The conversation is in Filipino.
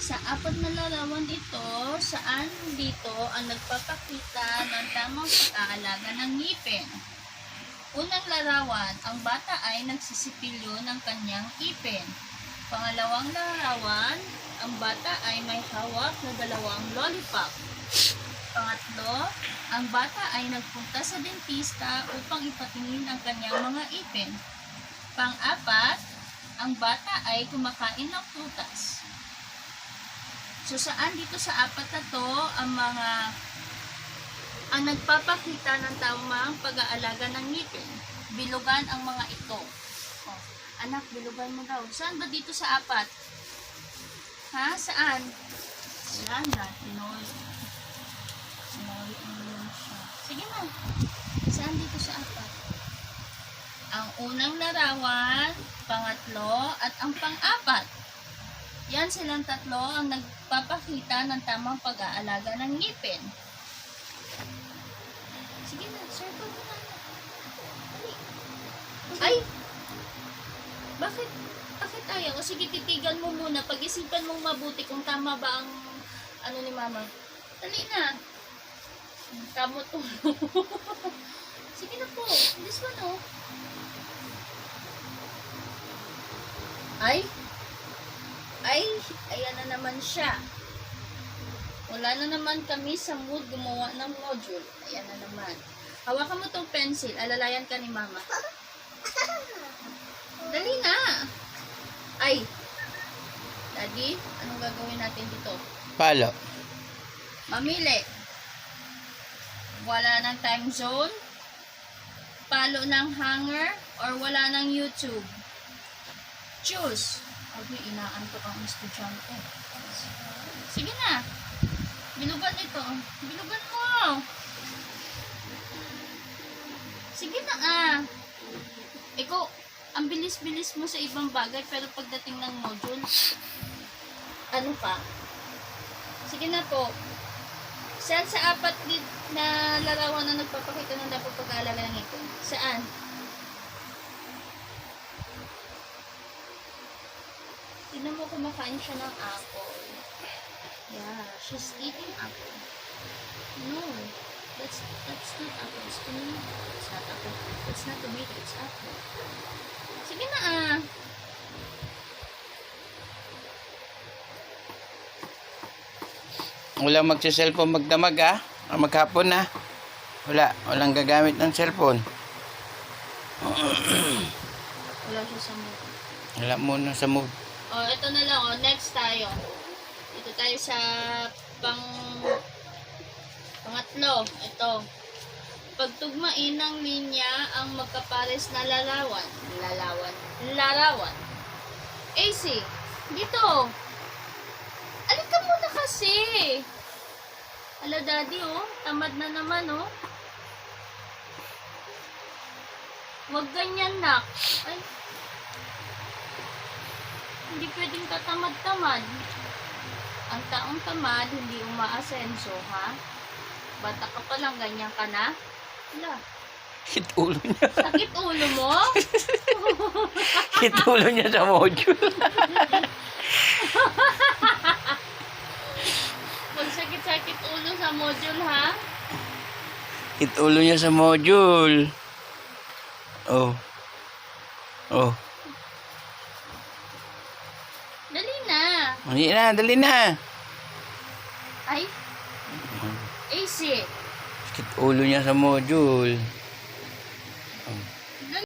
Sa apat na larawan ito, saan dito ang nagpapakita ng tamang pag-aalaga ng ngipin? Unang larawan, ang bata ay nagsisipilyo ng kanyang ipin. Pangalawang larawan, ang bata ay may hawak na dalawang lollipop. Pangatlo, ang bata ay nagpunta sa dentista upang ipatingin ang kanyang mga ipin. Pang-apat, ang bata ay kumakain ng prutas. So, saan dito sa apat na to ang nagpapakita ng tamang pag-aalaga ng ngipin? Bilugan ang mga ito. Oh, anak, bilugan mo daw. Saan ba dito sa apat? Ha? Saan? Wala na. Pinoy siya. Sige na. Saan dito sa apat? Ang unang larawan, pangatlo, at ang pang-apat. Yan silang tatlo ang nagpapakita ng tamang pag-aalaga ng ngipin. Sige na, circle mo na. Ay! Bakit ayaw? O sige, titigan mo muna. Pag-isipan mong mabuti kung tama ba ang ano ni mama. Dali na. Kamo to. Sige na po. This one, oh. Ay, ayan na naman siya. Wala na naman kami sa mood gumawa ng module. Ayan na naman. Hawakan mo tong pencil. Alalayan ka ni mama. Dali na. Ay. Daddy, anong gagawin natin dito? Palo. Mamili. Wala ng time zone. Palo ng hanger. Or wala ng YouTube. Choose. Abi, inaantok ang estudyante. Sige na. Bilugan ito. Bilugan mo. Sige na Ikaw, ang bilis-bilis mo sa ibang bagay, pero pagdating ng module, ano pa? Sige na po. Saan sa apat na larawan na nagpapakita ng dapat pag-aalaga ng ito? Saan? Tignan mo, kumakain siya ng apple. Yeah, she's eating apple. No, that's not apple. It's tomato. It's not apple. It's not tomato. It's apple. Sige na Walang magsa-cellphone magdamag maghapon na. Walang gagamit ng cellphone. Wala siya sa mood. Wala muna sa mood. Oh, ito na lang. Oh, next tayo. Ito tayo sa pangatlo. Ito. Pagtugmain ng linya ang magkapares na larawan. AC, dito. Alin ka muna kasi. Ala, daddy, oh. Tamad na naman, oh. Huwag ganyan, nak. Ay. Hindi pwedeng katamad-tamad. Ang taong tamad, hindi umaasenso, ha? Bata ka pa lang, ganyan ka na? Wala. Hit ulo niya. Sakit ulo mo? Hit ulo niya sa module. Magsakit-sakit ulo sa module, ha? Hit ulo niya sa module. Oh. Dali na. Ay. AC. Hit ulo niya sa module. Oh.